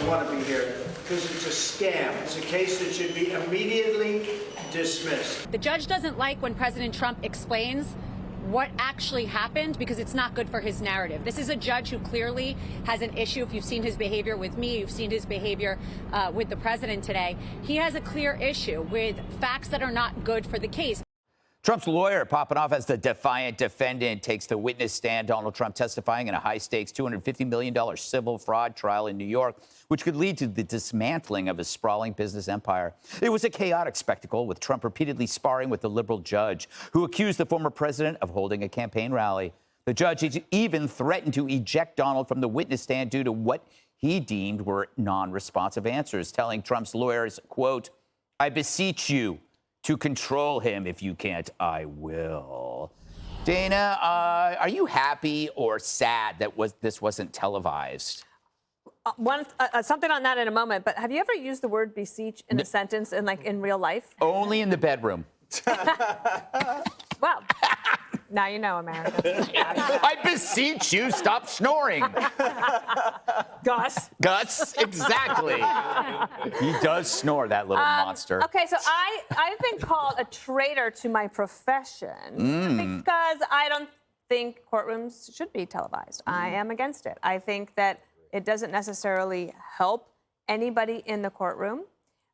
I want to be here because it's a scam. It's a case that should be immediately dismissed. The judge doesn't like when President Trump explains what actually happened because it's not good for his narrative. This is a judge who clearly has an issue. If you've seen his behavior with me, you've seen his behavior with the president today. He has a clear issue with facts that are not good for the case. Trump's lawyer popping off as the defiant defendant takes the witness stand. Donald Trump testifying in a high-stakes $250 million civil fraud trial in New York, which could lead to the dismantling of his sprawling business empire. It was a chaotic spectacle, with Trump repeatedly sparring with the liberal judge who accused the former president of holding a campaign rally. The judge even threatened to eject Donald from the witness stand due to what he deemed were non-responsive answers, telling Trump's lawyers, quote, "I beseech you to control him. If you can't, I will." Dana, are you happy or sad that this wasn't televised? Something on that in a moment, but have you ever used the word beseech in a sentence in real life? Only in the bedroom. Well, now you know, America. I beseech you, stop snoring. Gus. Gus, exactly. He does snore, that little monster. Okay, so I've been called a traitor to my profession because I don't think courtrooms should be televised. I am against it. I think that it doesn't necessarily help anybody in the courtroom.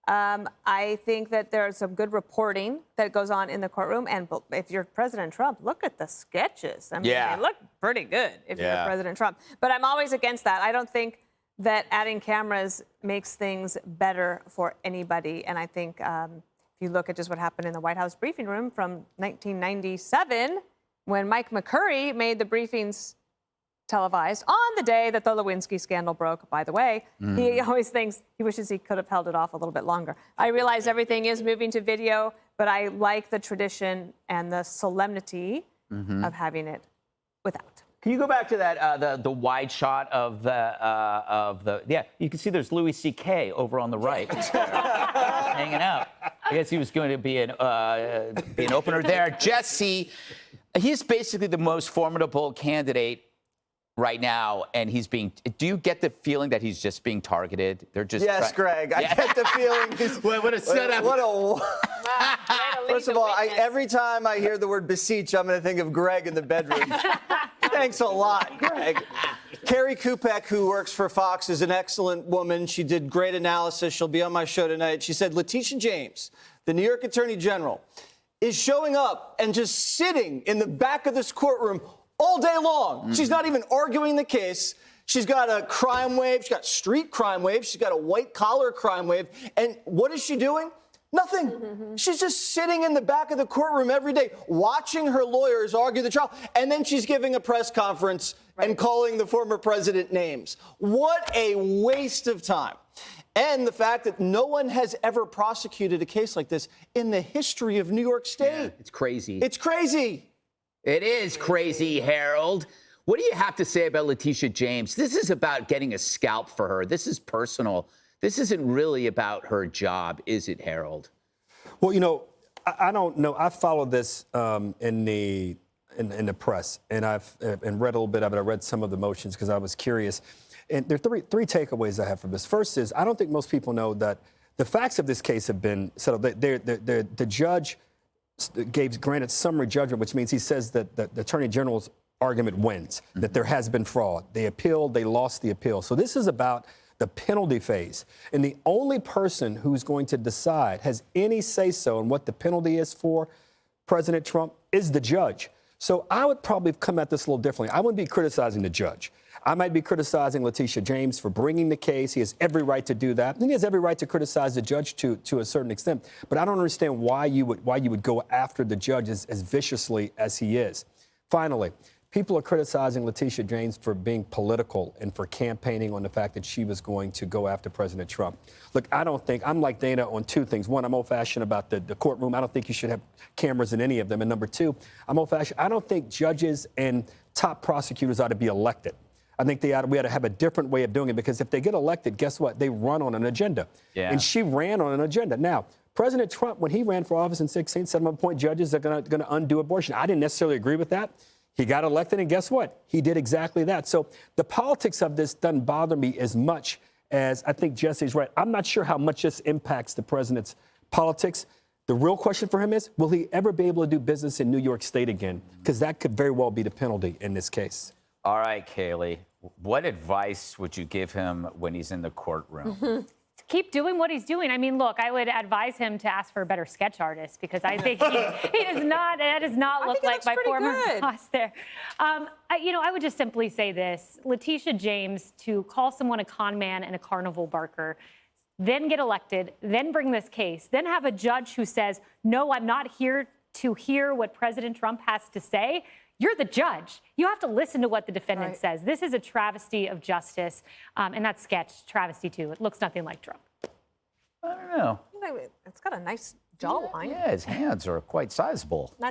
I think that there's some good reporting that goes on in the courtroom. And if you're President Trump, look at the sketches. I mean, they look pretty good if you're President Trump. But I'm always against that. I don't think that adding cameras makes things better for anybody. And I think if you look at just what happened in the White House briefing room from 1997, when Mike McCurry made the briefings televised on the day that the Lewinsky scandal broke, by the way. He always thinks he wishes he could have held it off a little bit longer. I realize everything is moving to video, but I like the tradition and the solemnity of having it without. Can you go back to that the wide shot of the you can see there's Louis C.K. over on the right hanging out. I guess he was going to be an opener there. Jesse, he's basically the most formidable candidate right now, and he's being. Do you get the feeling that he's just being targeted? They're just. Yes, Greg. I get the feeling. What a setup! First of all, every time I hear the word beseech, I'm going to think of Greg in the bedroom. Thanks a lot, Greg. Carrie Kupek, who works for Fox, is an excellent woman. She did great analysis. She'll be on my show tonight. She said Letitia James, the New York Attorney General, is showing up and just sitting in the back of this courtroom all day long. She's not even arguing the case. She's got a crime wave. She's got street crime wave. She's got a white-collar crime wave. And what is she doing? Nothing. She's just sitting in the back of the courtroom every day, watching her lawyers argue the trial. And then she's giving a press conference and calling the former president names. What a waste of time. And the fact that no one has ever prosecuted a case like this in the history of New York State. Yeah, it's crazy. It's crazy. It is crazy, Harold. What do you have to say about Letitia James? This is about getting a scalp for her. This is personal. This isn't really about her job, is it, Harold? Well, you know, I don't know. I followed this in the press, and I've read a little bit of it. I read some of the motions because I was curious. And there are three takeaways I have from this. First is I don't think most people know that the facts of this case have been settled. The judge granted summary judgment, which means he says that the Attorney General's argument wins, that there has been fraud. They appealed, they lost the appeal. So this is about the penalty phase. And the only person who's going to decide, has any say-so in what the penalty is for President Trump, is the judge. So I would probably come at this a little differently. I wouldn't be criticizing the judge. I might be criticizing Letitia James for bringing the case. He has every right to do that. And he has every right to criticize the judge to a certain extent. But I don't understand why you would go after the judge as viciously as he is. Finally, people are criticizing Letitia James for being political and for campaigning on the fact that she was going to go after President Trump. Look, I'm like Dana on two things. One, I'm old-fashioned about the courtroom. I don't think you should have cameras in any of them. And number two, I'm old-fashioned. I don't think judges and top prosecutors ought to be elected. I think we ought to have a different way of doing it, because if they get elected, guess what? They run on an agenda. Yeah. And she ran on an agenda. Now, President Trump, when he ran for office in 2016, said, I'm going to appoint judges that are going to undo abortion. I didn't necessarily agree with that. He got elected, and guess what? He did exactly that. So the politics of this doesn't bother me as much as I think Jesse's right. I'm not sure how much this impacts the president's politics. The real question for him is, will he ever be able to do business in New York State again? Because that could very well be the penalty in this case. All right, Kaylee, what advice would you give him when he's in the courtroom? Keep doing what he's doing. I mean, look, I would advise him to ask for a better sketch artist because I think he does not. That does not look like my former boss there. I would just simply say this: Letitia James to call someone a con man and a carnival barker, then get elected, then bring this case, then have a judge who says, "No, I'm not here to hear what President Trump has to say." You're the judge. You have to listen to what the defendant says. This is a travesty of justice, and that sketch, travesty too. It looks nothing like Trump. I don't know. It's got a nice jawline. Yeah, his hands are quite sizable. I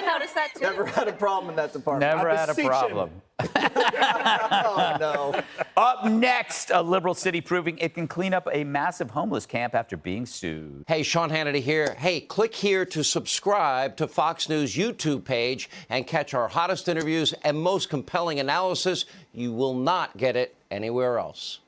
noticed that too. Never had a problem in that department. Never had a problem. Oh, no. Up next, a liberal city proving it can clean up a massive homeless camp after being sued. Hey, Sean Hannity here. Hey, click here to subscribe to Fox News YouTube page and catch our hottest interviews and most compelling analysis. You will not get it anywhere else.